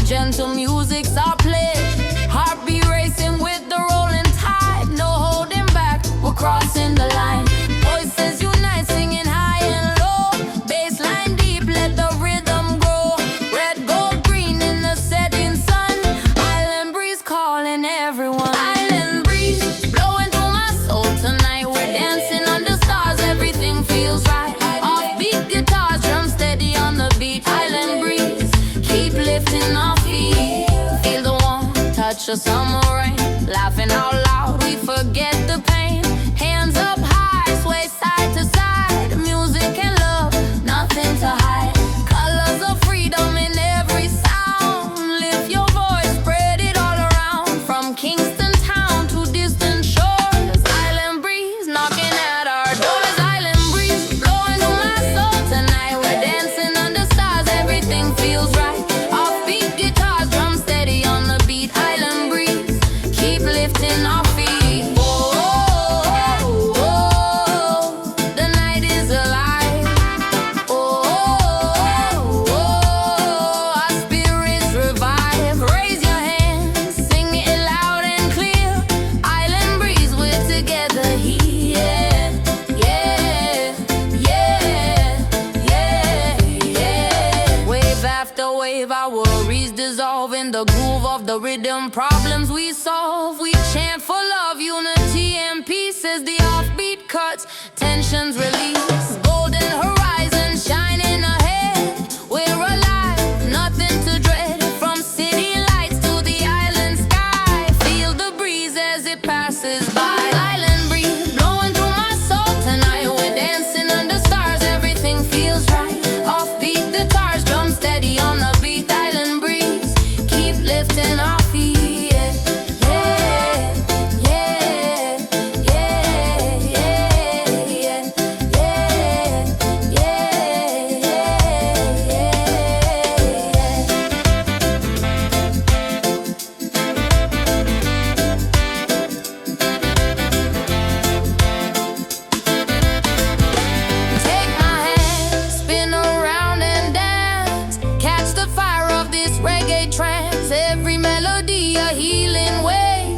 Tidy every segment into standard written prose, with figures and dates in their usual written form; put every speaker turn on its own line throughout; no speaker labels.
gentle music's our pledge. Heartbeat racing with the rolling tide. No holding back, we're crossing the line. Voices unite, singing high and low. Bassline deep, let the rhythm grow. Red, gold, green in the setting sun. Island breeze calling everyone. Island breeze blowing through my soul tonight. We're dancing under stars, everything feels right. Offbeat guitars, drum steady on the beat. Island breeze, keep lifting our feet. Feel the warm touch of summer rain. Laughing out loud, we forget the pain. Hands up high, sway side to side. Music and love, nothing to hide. Colors of freedom in every sound. Lift your voice, spread it all around. From Kingston town to distant shores. Island breeze knocking at our doors. Island breeze blowing through my soul tonight. We're dancing under stars, everything feels right. Offbeat guitars, drum steady on the beat. Island breeze, keep lifting our feet. Oh, oh, oh, oh, the night is alive. Oh, oh, oh, our spirits revive. Raise your hands, sing it loud and clear. Island breeze, we're together here. Yeah, yeah, yeah, yeah. Wave after wave, our worries dissolve in the groove of the rhythm. Problems we solve, we chant for love, unity and peace as the offbeat cuts, tensions release. Golden horizon shining ahead, we're alive, nothing to dread. From city lights to the island sky, feel the breeze as it passes by. Island breeze blowing through my soul tonight. We're dancing under stars, everything feels right. Offbeat guitars, drum steady on the beat. Island breeze, keep lifting our feet. Yeah, yeah, yeah, yeah, yeah, yeah, yeah, Take my hand, spin around and dance. Catch the fire of this reggae trance. Every melody a healing way.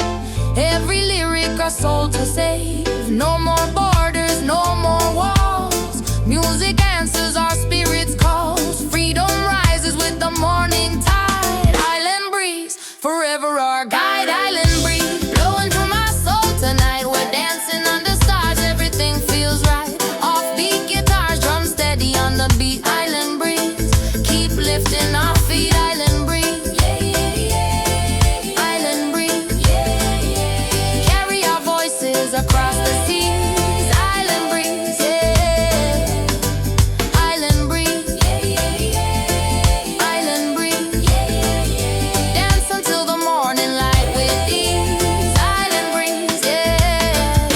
Every lyric a soul to save. No more borders, no more walls. Music answers our spirits' calls. Freedom rises with the morning tide. Island breeze, forever our guide. Island breeze blowing through my soul tonight. We're dancing under stars, everything feels right. Offbeat guitars, drum steady on the beat. Island breeze, keep lifting our feet. Island breeze, yeah, yeah, yeah. Island breeze, yeah, yeah. Carry our voices across the seas. Island breeze, yeah. Island breeze, yeah, yeah, yeah. Island breeze, yeah, yeah, yeah. Dance until the morning light with ease. Island breeze, yeah.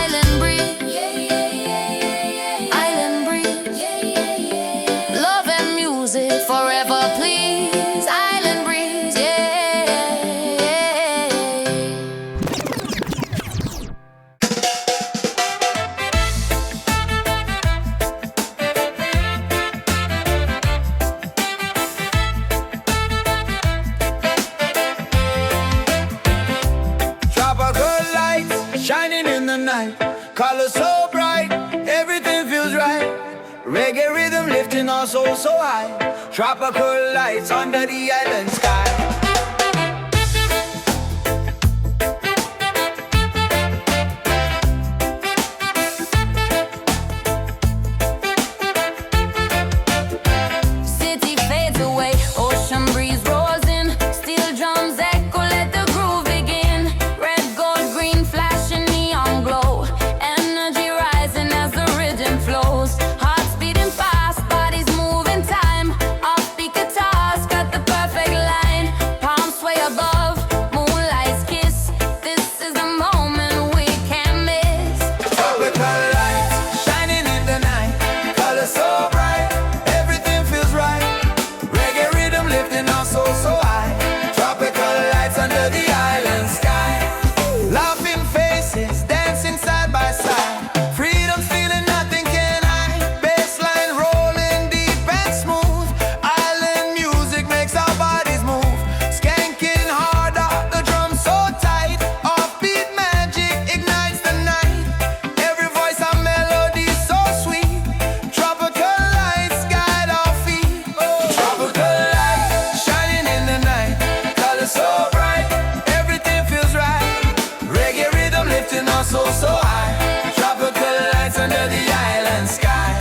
Island breeze, yeah, yeah, yeah. Island breeze, yeah, yeah, yeah. Love and music forever, please. Island breeze, yeah.
Tropical lights shining in the night. Colors so bright, everything feels right. Reggae rhythm lifting our souls so high. Tropical lights under the island sky.
City fades away, ocean breeze roars in. Steel drums echo, let the groove begin. Red, gold, green, flashing neon glow. Energy rising as the rhythm flows. Hearts beating fast, bodies moving time. Offbeat guitars cut the perfect line.
lifting our souls so high. Tropical lights under the island sky.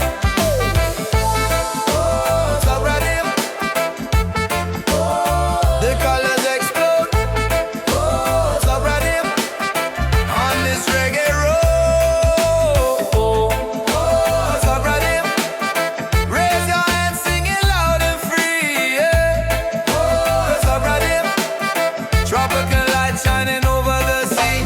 Oh, stop right here. The colors explode. Oh, stop right here. On this reggae road. Oh, stop right here. Raise your hands, sing it loud and free. Yeah. Oh, stop right here. Tropical lights shining over the sea.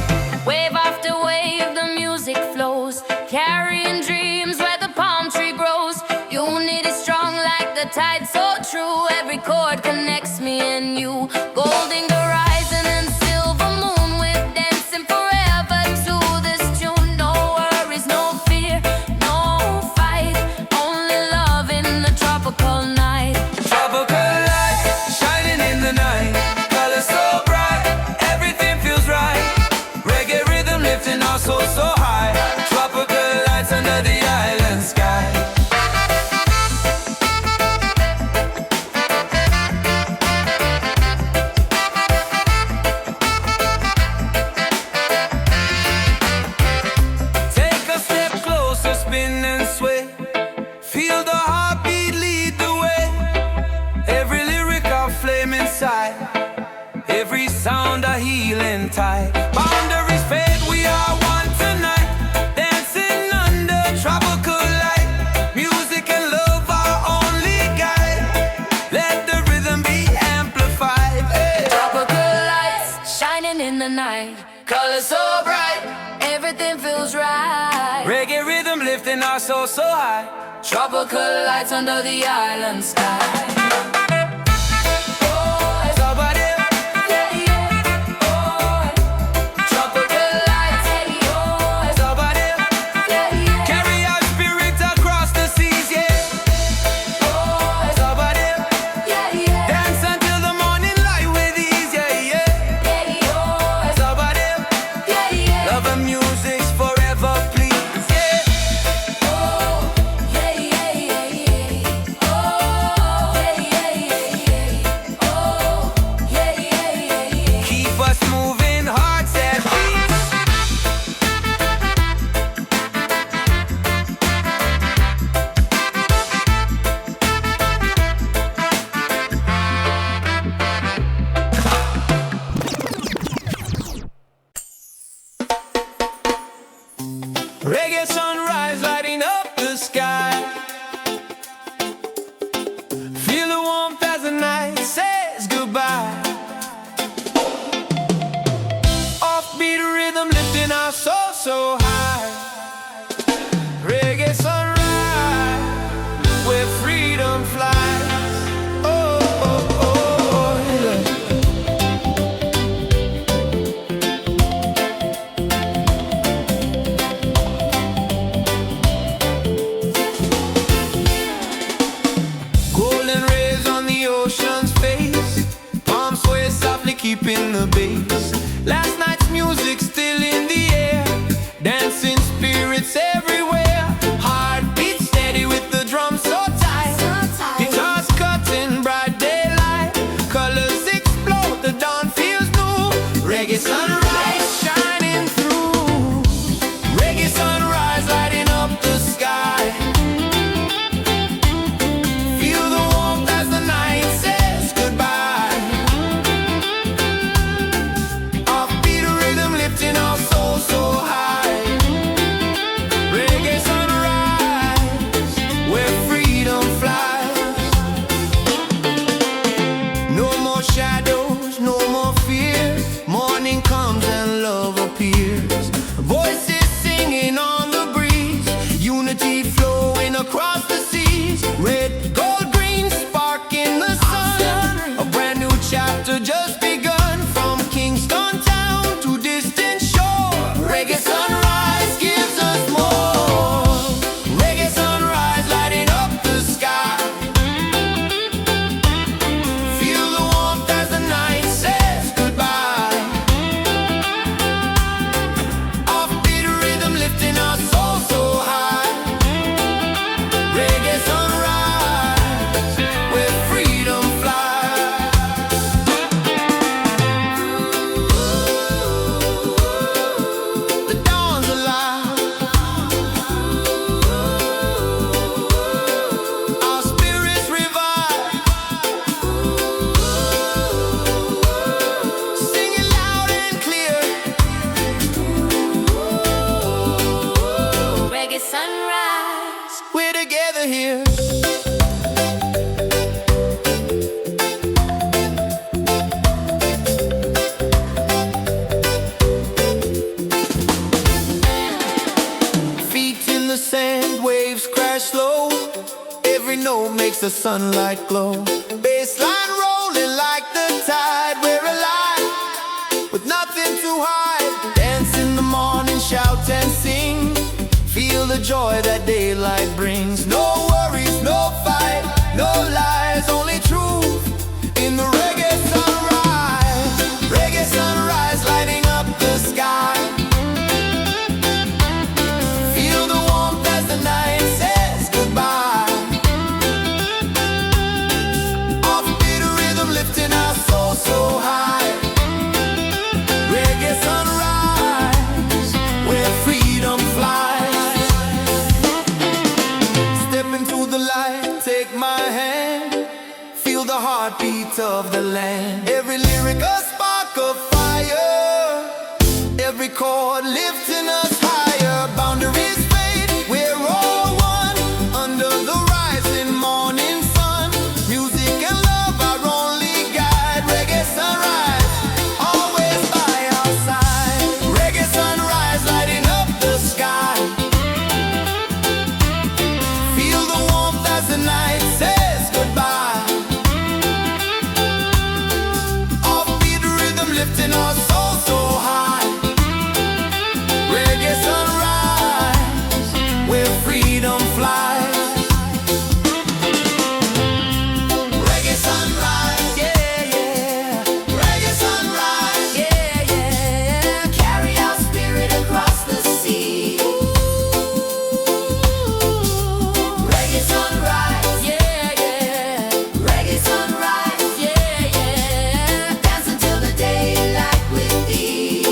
Wave after wave, the music flows, carrying dreams where the palm tree grows. Unity strong like the tide, so true. Every chord connects me and you. Golden horizon and silver moon, with dancing forever to this tune. No worries, no fear, no fight, only love in the tropical night.
Tropical lights shining in the night. Colors so bright, everything feels right. Reggae rhythm lifting our souls so high. Tropical lights under the island sky. Take a step closer, spin and sway. Feel the heartbeat lead the way. Every lyric a flame inside. Every sound a healing tide. Boundaries fade, we are one tonight. Dancing under tropical light. Music and love are only guide. Let the rhythm be amplified. Hey.
Tropical lights shining in the night, colors so bright, everything feels right.
Reggae rhythm lifting our souls so high.
Tropical lights under the island sky.
Somebody,
Yeah, yeah. Oh, tropical lights. Hey, oh,
somebody,
yeah, yeah.
carry our spirit across the seas, yeah.
Oh,
Somebody,
yeah, yeah.
dance until the morning light with ease, yeah, yeah.
Hey, oh,
Somebody,
yeah, yeah.
love and music's forever, please, yeah.
Oh, yeah, yeah, yeah, yeah. Oh, yeah, yeah, yeah, yeah. Oh, yeah, yeah, yeah, yeah.
Keep us moving, hearts at peace. Reggae sunrise lighting up the sky. Feel the warmth as the night says goodbye. Offbeat rhythm lifting our soul so high. Reggae sunrise, where freedom flies. Oh, oh, oh, yeah. Golden rays on the ocean's face. Palms sway softly, keeping the bass. Last night's music still in the air. Dance hear. Feet in the sand, waves crash slow. Every note makes the sunlight glow. Bassline rolling like the tide. We're alive with nothing to hide. Dance in the morning, shout and sing. Feel the joy that daylight brings. No worries, no fight, no lies, only truth in the reggae sunrise. Reggae sunrise lighting up the sky. Feel the warmth as the night says goodbye. Offbeat rhythm lifting our soul so high. Reggae sunrise, where freedom flies. Step into the light, take my hand. Feel the heartbeat of the land. Every lyric a spark of fire. Every chord lifting us higher. Boundaries fade, we're all one. Under the rising morning sun. Music and love our only guide. Reggae sunrise, always by our side. Reggae sunrise lighting up the sky. Feel the warmth as the night says goodbye. Offbeat rhythm lifting our soul so high. Reggae sunrise, where freedom flies. Reggae sunrise, yeah, yeah. Reggae sunrise, yeah, yeah. Carry our spirit across the sea. Reggae sunrise, yeah, yeah. Reggae sunrise, yeah, yeah. Dance until the daylight with thee.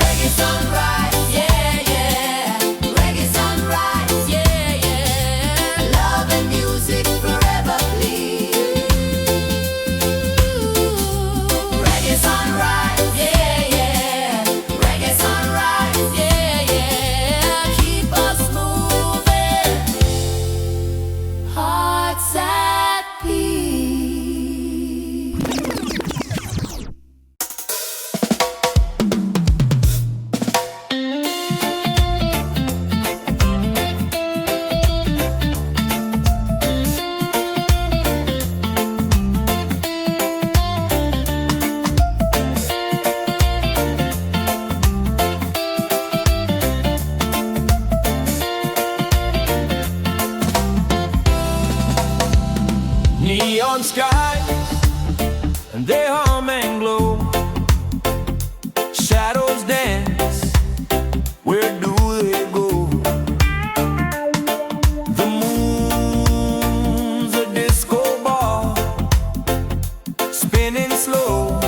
Reggae sunrise, yeah, yeah. Reggae sunrise, yeah, yeah. Love and music forever, please. Reggae sunrise, yeah, yeah. Reggae sunrise, yeah, yeah. Keep us moving, hearts at peace. Neon skies, and they hum and glow. Shadows dance, where do they go? The moon's a disco ball, spinning slow.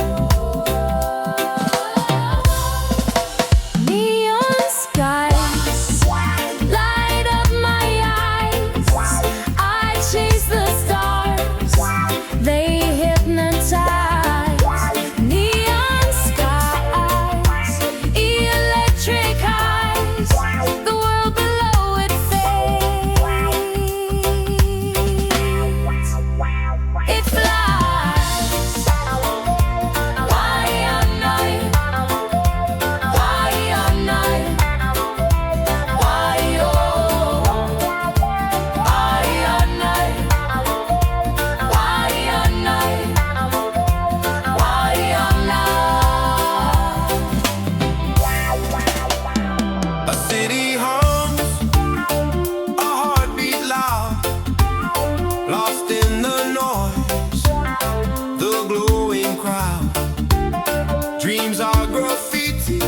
Neon skies light up my eyes. I chase the stars, they hypnotize. Neon skies, electric eyes. The world below it fades. It flies. Why on night? Why on night? Why oh? Why on night? Why on night? Why on night?
A city hums, a heartbeat loud, lost in the noise, the glowing crowd. Dreams are graffiti,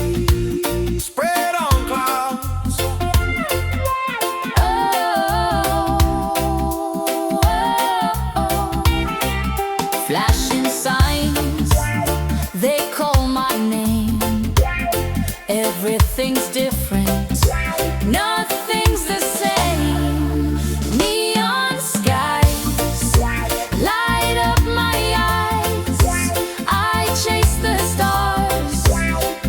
spread on clouds.
Flashing signs, they call my name. Everything's different, nothing's the same. Neon skies light up my eyes. I chase the stars,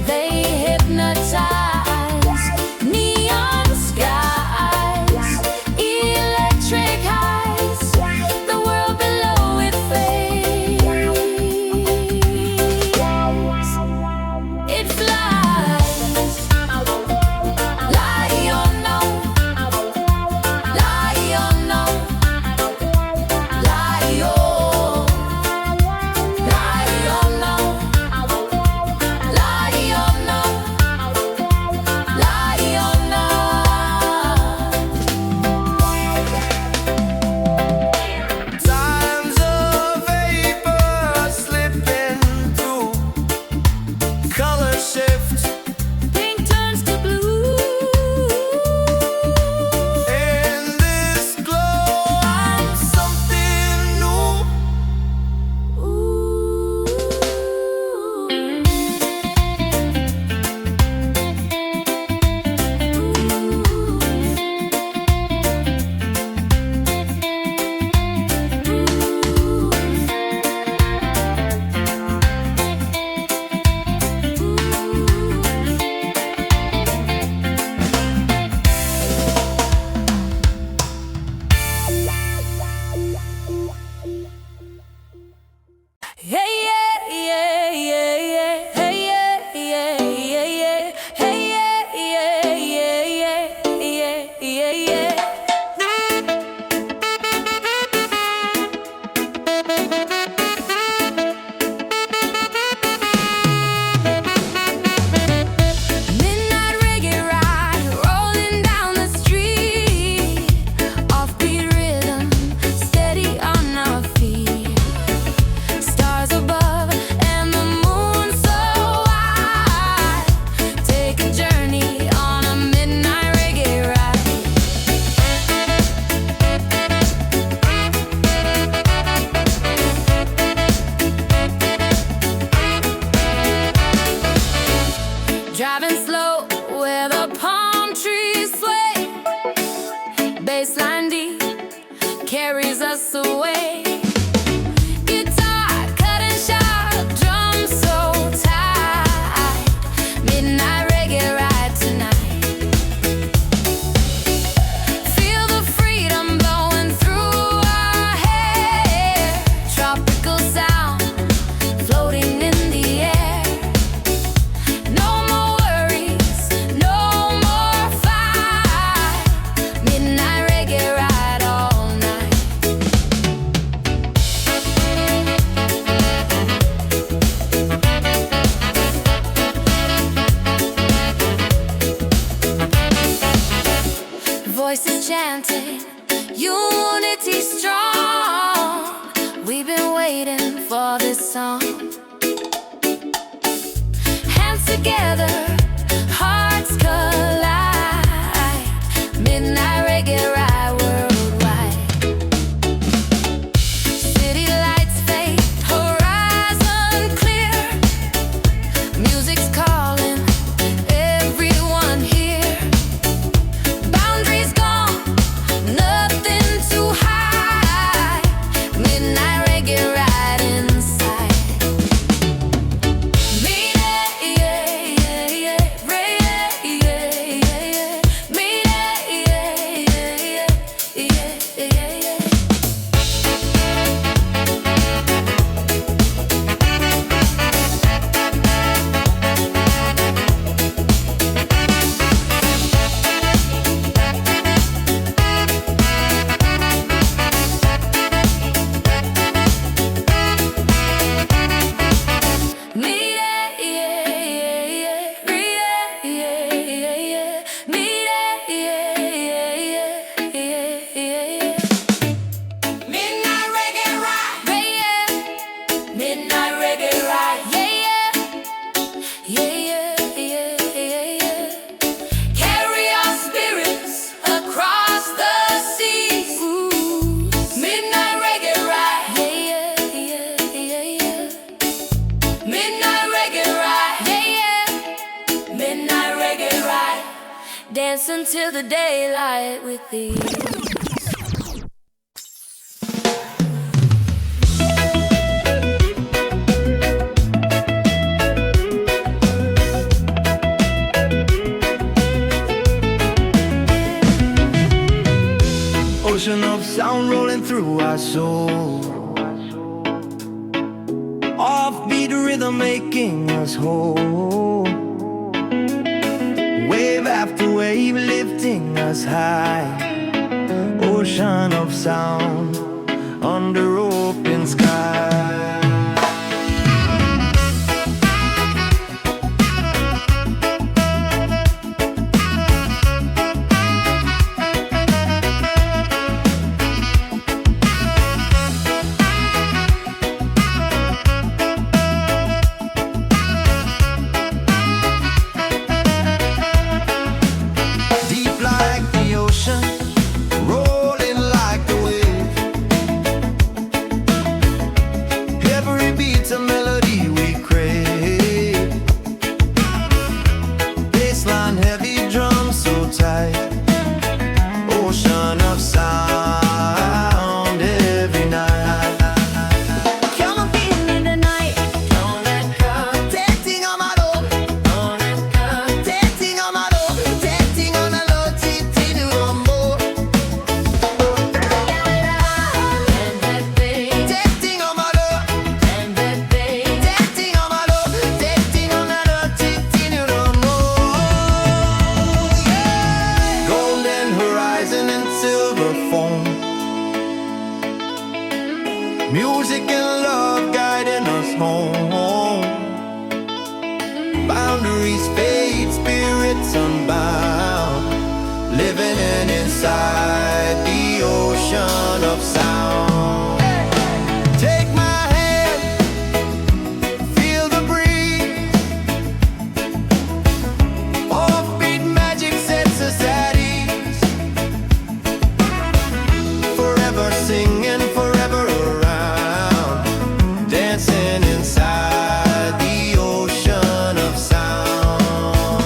they hypnotize. Neon skies. Driving slow where the palm trees sway. Bassline deep carries us away. Guitar cutting sharp, drums so tight. Midnight reggae ride tonight. Feel the freedom blowing through our hair. Tropical sound floating in the air. No more worries, no more fight. Midnight reggae ride all night. Voices chanting, unity strong. We've been waiting for this song. Hands together, hearts collide. Midnight reggae ride worldwide. City lights fade, horizon clear. Music's calling, everyone here. Boundaries gone, nothing too high. Midnight reggae ride inside. Midnight reggae ride, carry our spirits across the seas. Midnight reggae ride, midnight reggae ride, midnight reggae ride. Dance until the daylight with these.
Ocean of sound rolling through our soul. Offbeat rhythm making us whole. Wave after wave lifting us high. Ocean of sound under open sky. Music and love guiding us home. Boundaries fade, spirits unbound. Living in inside the ocean of sound. Take my hand, feel the breeze. Offbeat magic sets us at ease. Forever singing, forever around. Dancing inside the ocean of sound.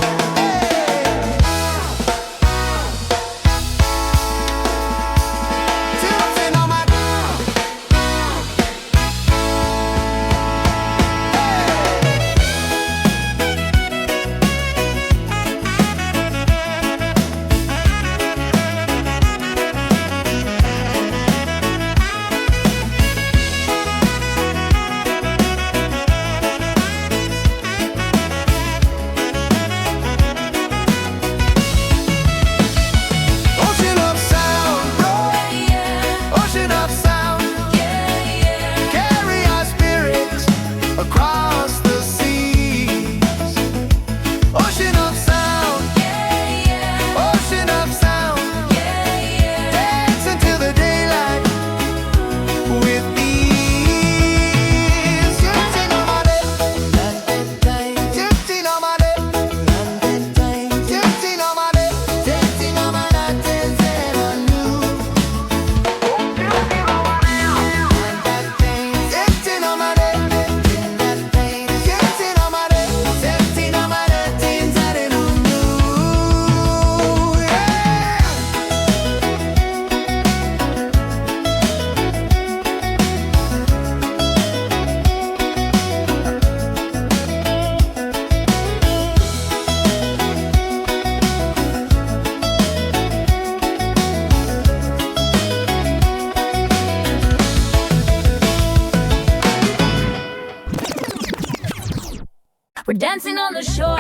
dancing on the shore.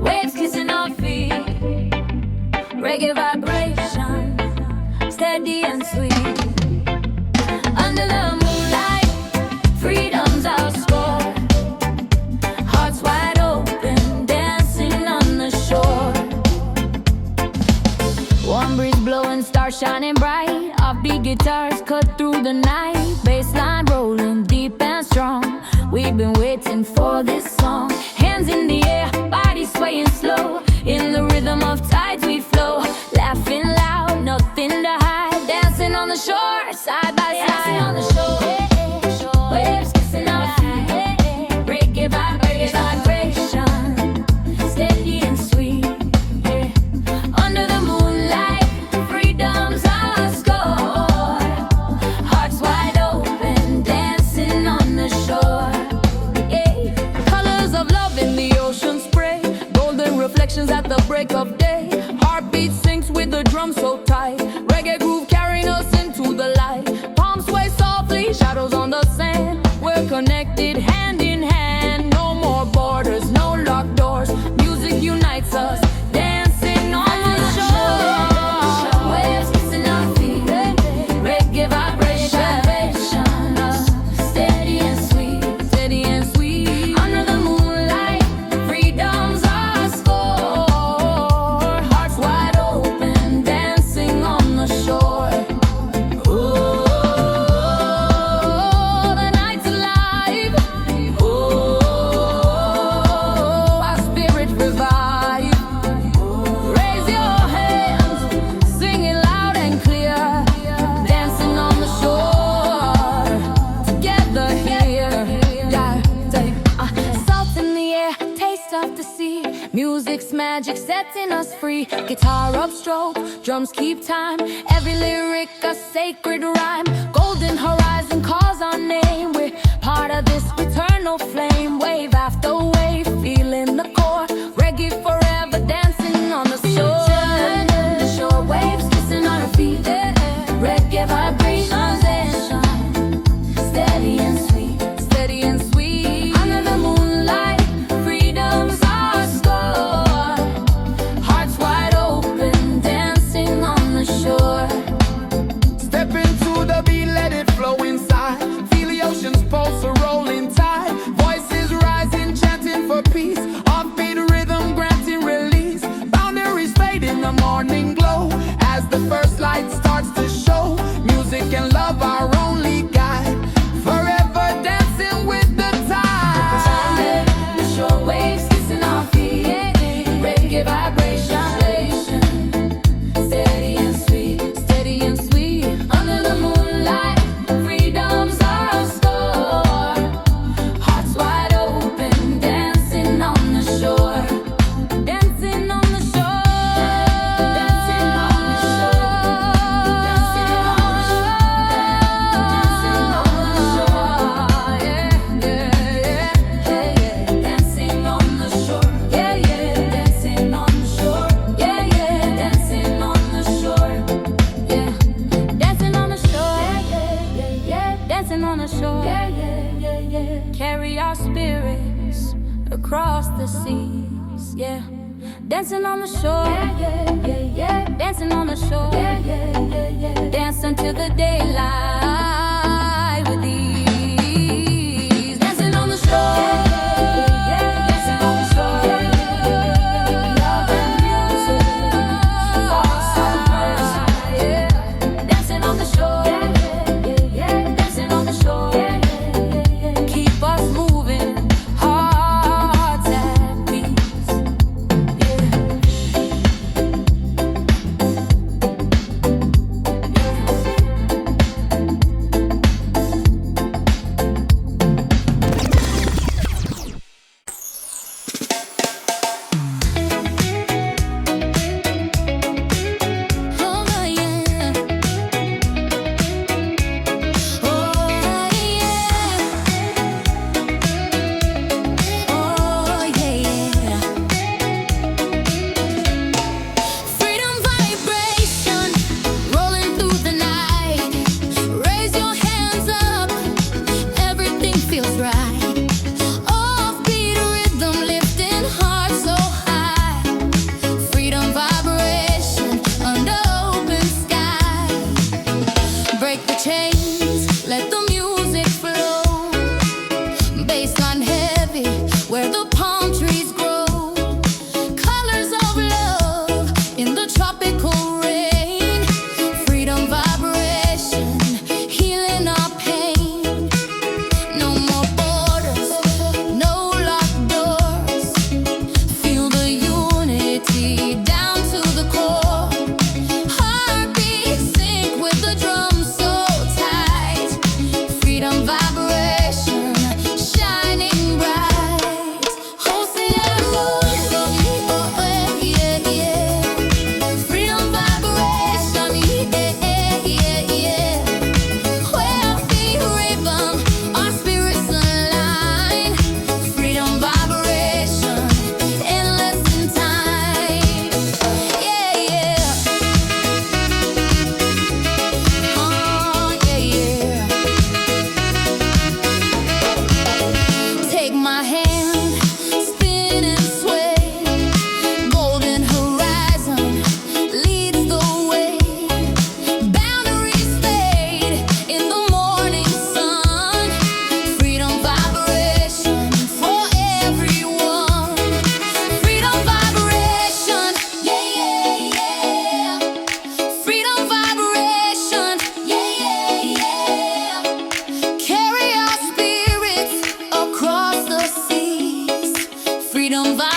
Waves kissing our feet. Reggae vibration, steady and sweet. Under the moonlight, freedom's our score. Hearts wide open, dancing on the shore. Warm breeze blowing, stars shining bright. Offbeat guitars cut through the night. Bassline rolling deep and strong. We've been waiting for this song. Hands in the air, body swaying slow. In the rhythm of tides we flow. Laughing loud, nothing to hide. Dancing on the shore, side by side. Dancing on the shore, waves kissing our feet. Reggae vibration, steady and sweet. Under the moonlight, freedom's our score. Hearts wide open, dancing on the shore. Colors of love in the ocean spray. Golden reflections at the break of day. Heartbeat syncs with the drum so tight. Reggae groove carrying us into the light. Palms sway softly, shadows on the sand. We're connected hand in hand. No more borders, no locked doors. Music unites us, dancing on the shore. Waves kissing our feet. Reggae vibration, steady and sweet, steady and sweet. Under the moonlight, freedom's our score. Hearts wide open, dancing on the shore. Oh, the night's alive. Oh, our spirit revive. Raise your hands, sing it loud and clear. Dancing on the shore, together here. Salt in the air, taste of the sea. Music's magic setting us free. Guitar upstroke, drums keep time. Every lyric a sacred rhyme. Golden horizon calls our name. We're part of this eternal flame. Wave after wave, feeling the core. Reggae forever, dancing on the shore. The shore waves kissing on our feet. Reggae vibrations, steady and sweet, steady and sweet. Under the moonlight, freedom's our score. Hearts wide open, dancing on the shore.
Step into the beat, let it flow inside. Feel the ocean's pulse, a rolling tide. Voices rising, chanting for peace. Offbeat rhythm, granting release. Boundaries fade in the morning glow. As the first light starts to show. Music and love our only guide. Forever dancing with the tide.
The shore waves kissing our feet. Reggae vibration, steady and sweet, steady and sweet. Under the moonlight, freedom's our score. Hearts wide open, dancing on the shore. Dancing on the shore. Dancing on the shore. Dancing on the shore. Dancing on the shore. Yeah, yeah, yeah. Dancing on the shore. Yeah, yeah. Dancing on the shore. Yeah, yeah. Dancing on the shore. Yeah. Dancing on the shore. Yeah, yeah, yeah. Dancing on the shore. Yeah, yeah, yeah, yeah. Carry our spirits across the seas. Yeah. Dancing on the shore. Yeah, yeah, yeah, yeah. Dancing on the shore. Yeah, yeah, yeah, yeah. Dance until the daylight with ease. Dancing on the shore. Yeah, yeah, yeah. Dancing on the shore. Yeah, yeah, yeah. Love and music. Awesome verse. Yeah. Dancing on the shore. Yeah, yeah, yeah. Dancing on the shore. Yeah, yeah, yeah. Keep us moving. Hearts at peace. Yeah.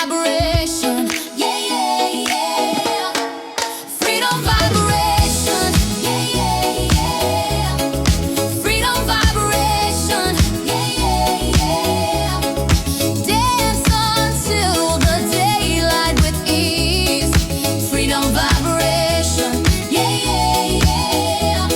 vibration. Yeah, yeah, yeah. Freedom vibration. Yeah, yeah, yeah. Freedom vibration. Yeah, yeah, yeah. Dance until the daylight with ease. Freedom vibration. Yeah, yeah, yeah.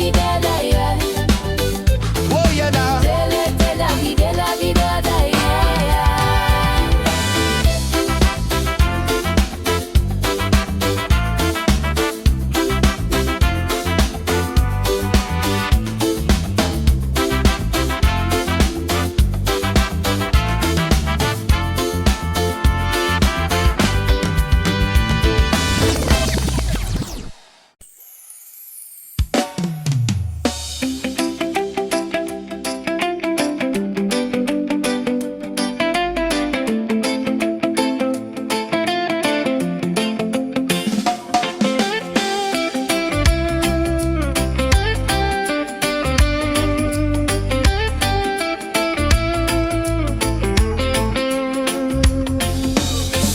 di da da yeah.
Oh yeah now.
Dele de da di da da yeah.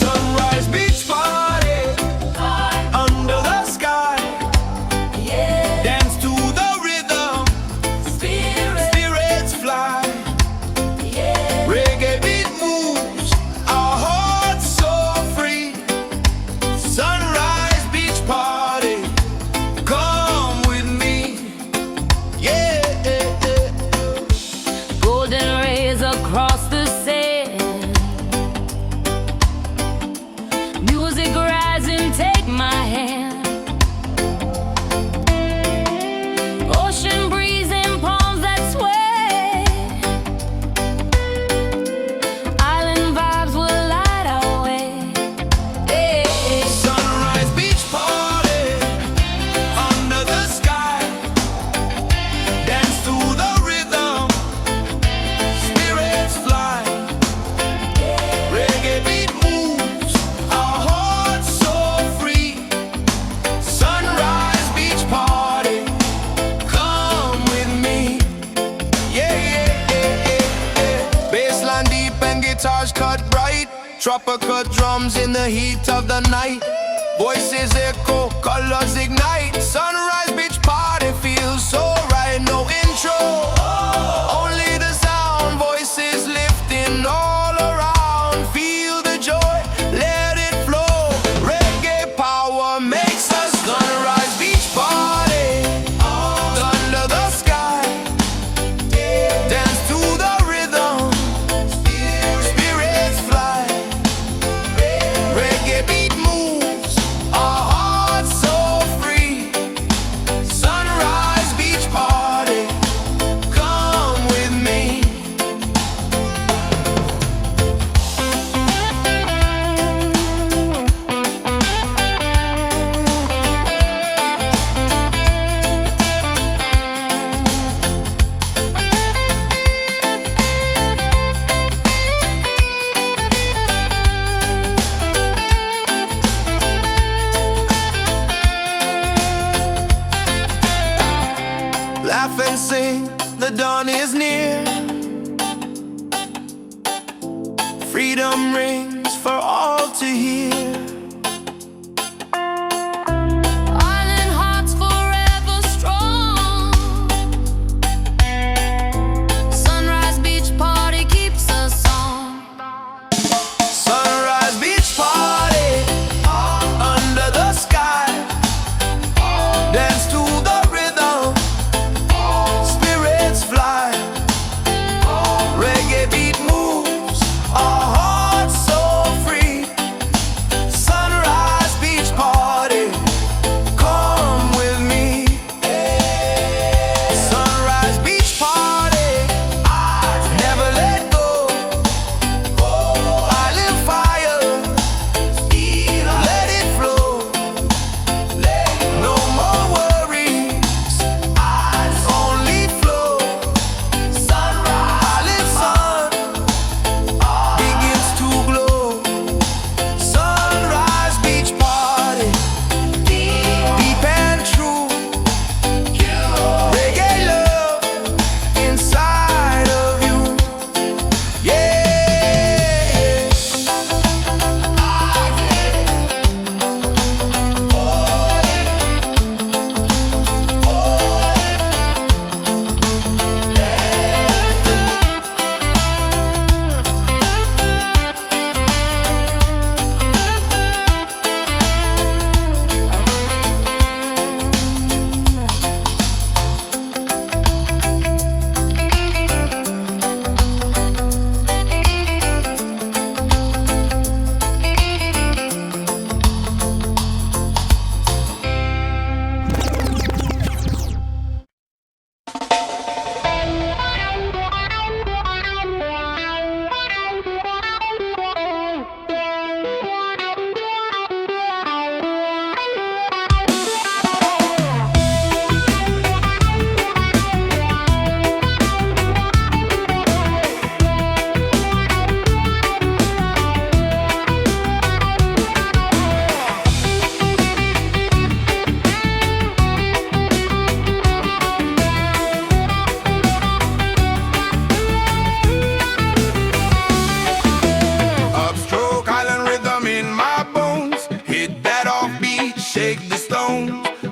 Sunrise beach party under the sky.
Yeah.
Dance to the rhythm,
Spirit.
spirits fly.
Yeah.
Reggae beat moves, our hearts so free. Sunrise beach party, come with me. Yeah.
Golden rays across the sand. Music rising, take my hand. Ocean breeze and palms that sway. Island vibes will light our way. Hey.
Sunrise beach party under the sky. Dance to the rhythm, spirits fly. Reggae beat moves, our hearts so free. Sunrise beach party, come with me. Yeah. Bassline deep and guitars cut bright. Tropical drums in the heat of the night. Voices echo, colors ignite. Sunrise beach party feels so right. No intro, only the sound. Voices lifting all around. Feel the joy, let it flow. Reggae power makes us sunrise beach party under the sky. Dance to the rhythm, spirits fly. Reggae beat moves, our hearts so free. Sunrise beach party, come with me. Laugh and sing, the dawn is near. Freedom rings for all to hear.
Island hearts forever strong. Sunrise beach party keeps us on.
Sunrise beach party under the sky. Dance to the rhythm, spirits fly. Reggae beat moves, our hearts so free.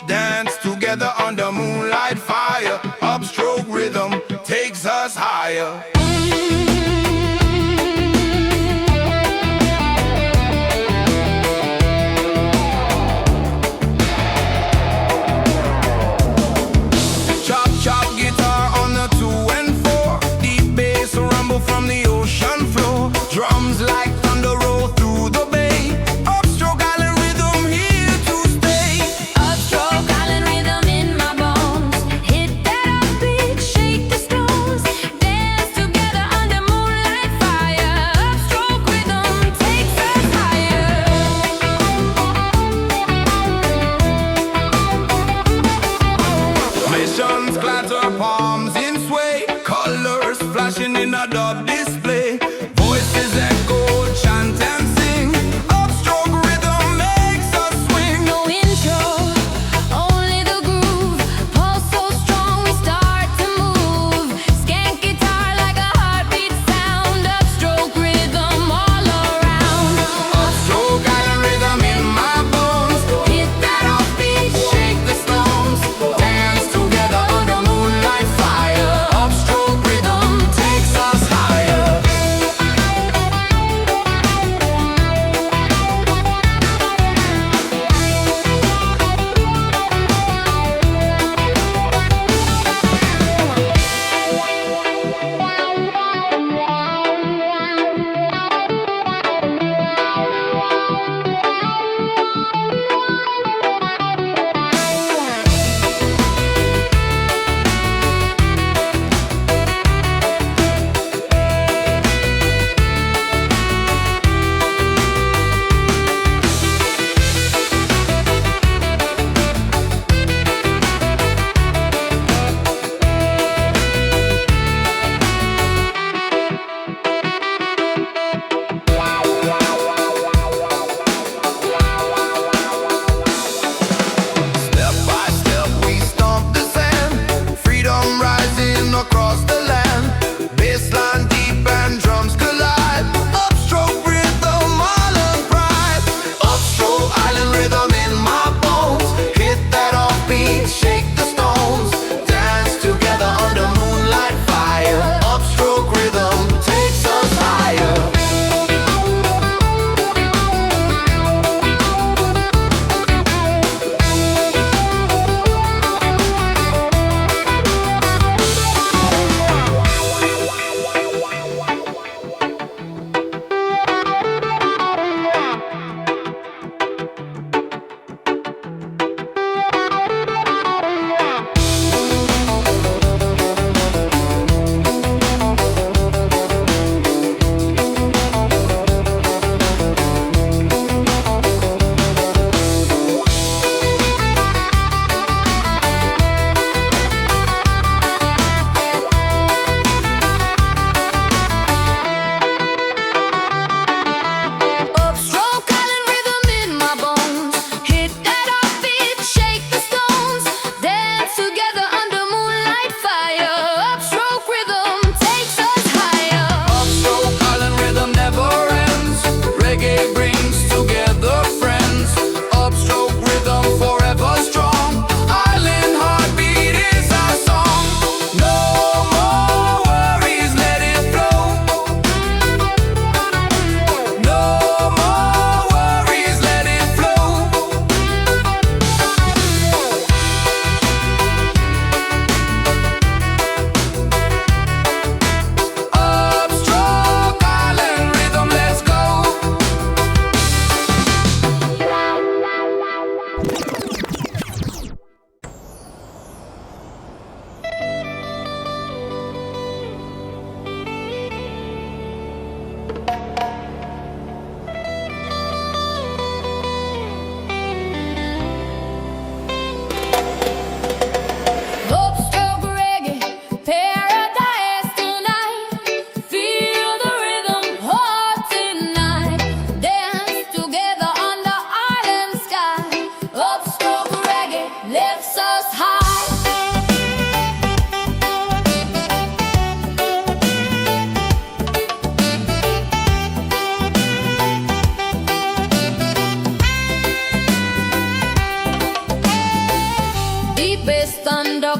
Dance together under moonlight fire. Upstroke rhythm takes us higher. Chop chop guitar on the 2 and 4. Deep bass rumble from the ocean floor. Drums like thunder roll through the bay. Upstroke island rhythm here to stay.
Upstroke island rhythm in my bones. Hit that upbeat, shake the stones. Dance together under moonlight fire. Upstroke rhythm takes us higher.
Visions clatter, palms in sway. Colors flashing in a dub display. Voices echo, chant and sing. Upstroke rhythm makes us swing.
No intro, only the groove. Pulse so strong we start to move. Skank guitar like a heartbeat sound. Upstroke rhythm all around.
Upstroke island rhythm in my bones.
Hit that offbeat,
Shake the stones. Dance together under moonlight fire. Upstroke rhythm takes us higher.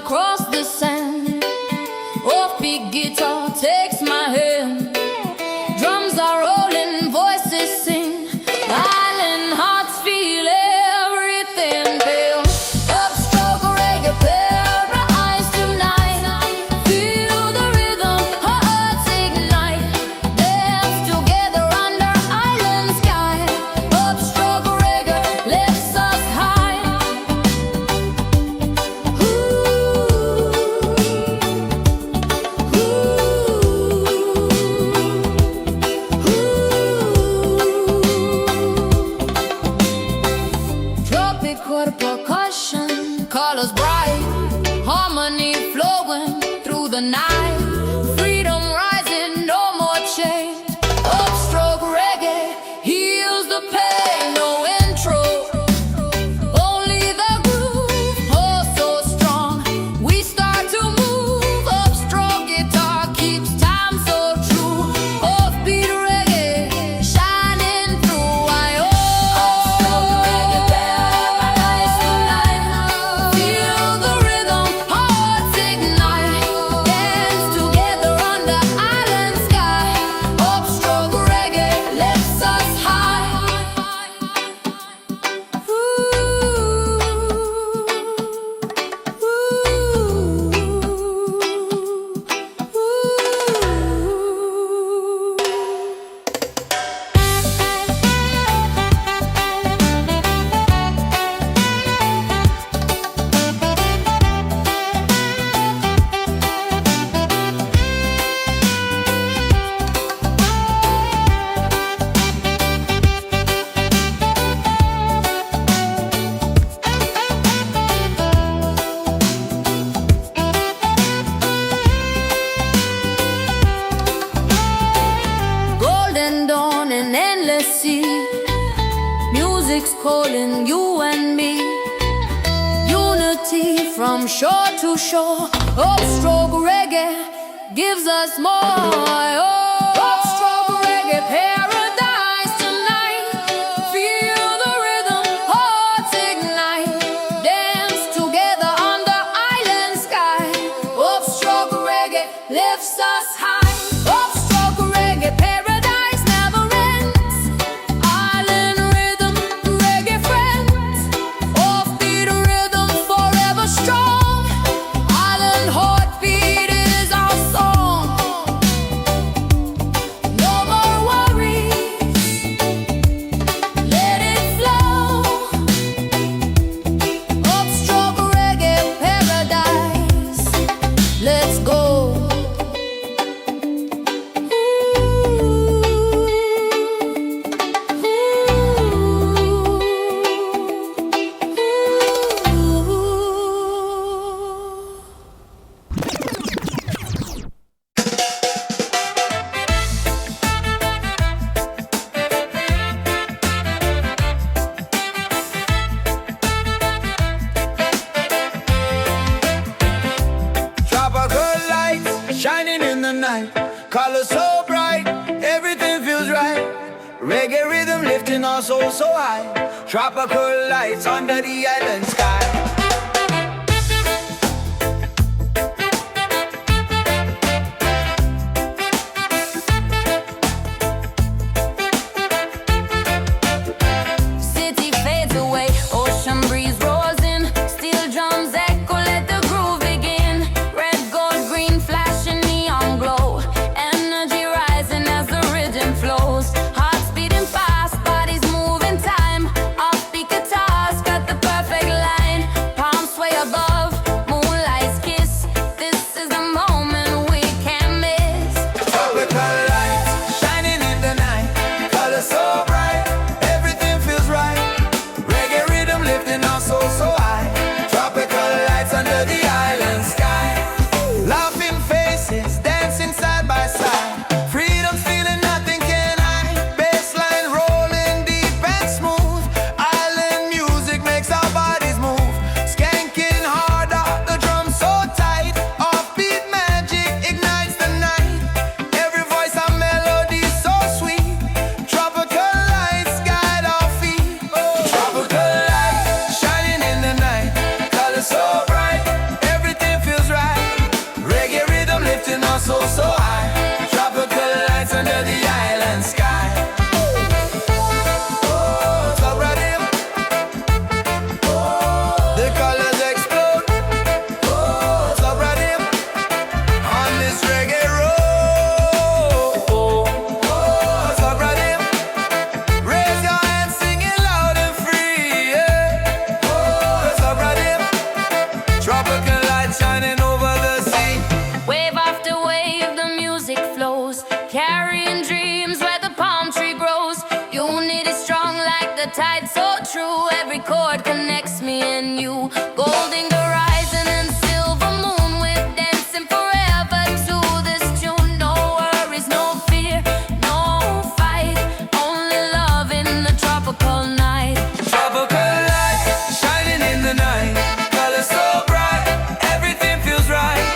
across the sand. Offbeat guitar takes my hand. Drums are rolling, voices sing. Island hearts feel everything feel. Upstroke reggae, paradise tonight. Feel the rhythm, hearts ignite. Dance together under island sky. Upstroke reggae lifts us high. Tropical percussion, colors bright, harmony flowing through the night. Freedom rising, no more chains. Upstroke reggae heals the pain. No intro, only the groove. Oh, so strong, we start to move. Upstroke guitar keeps time so true. Offbeat reggae shining through. Upstroke reggae, paradise tonight. Feel the rhythm, hearts ignite. Dance together under island sky. Upstroke reggae lifts us high. Golden dawn and endless sea. Music's calling you and me. Unity from shore to shore. Upstroke reggae gives us more. Upstroke reggae, paradise tonight. Feel the rhythm, hearts ignite. Dance together under island sky. Upstroke reggae lifts us high. Upstroke reggae, paradise never ends. Island rhythm, reggae friends. Offbeat rhythm forever strong. Island heartbeat is our song. No more worries, let it flow. Upstroke reggae, paradise. Let's go.
Tropical lights shining in the night. Colors so bright, everything feels right. Reggae rhythm lifting our souls so high. Tropical lights under the island sky.
City fades away, ocean breeze roars in. Steel drums echo, let the groove begin. Red, gold, green, flashing neon glow. Energy rising as the rhythm flows. Hearts beating fast, bodies moving time. Offbeat guitars got the perfect line. true. Every chord connects me and you. Golden horizon and silver moon. We're dancing forever to this tune. No worries, no fear, no fight. Only love in the tropical night.
Tropical light shining in the night. Colors so bright, everything feels right.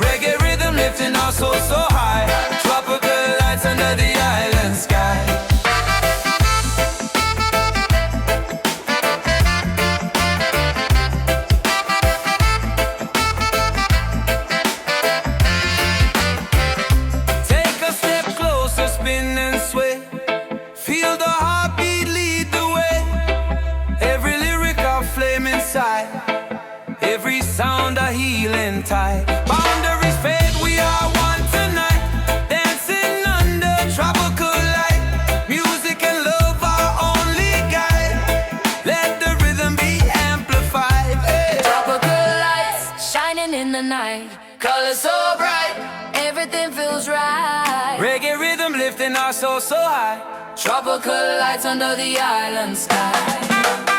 Reggae rhythm lifting our souls so high. Tropical lights under the island sky. Take a step closer, spin and sway. Feel the heartbeat lead the way. Every lyric a flame inside. Every sound a healing tide. Boundaries fade, we are one tonight. Dancing under tropical light. Music and love are only guide. Let the rhythm be amplified. Hey.
Tropical lights shining in the night. Colors so bright, everything feels right.
Reggae rhythm lifting our souls so high.
Tropical lights under the island sky.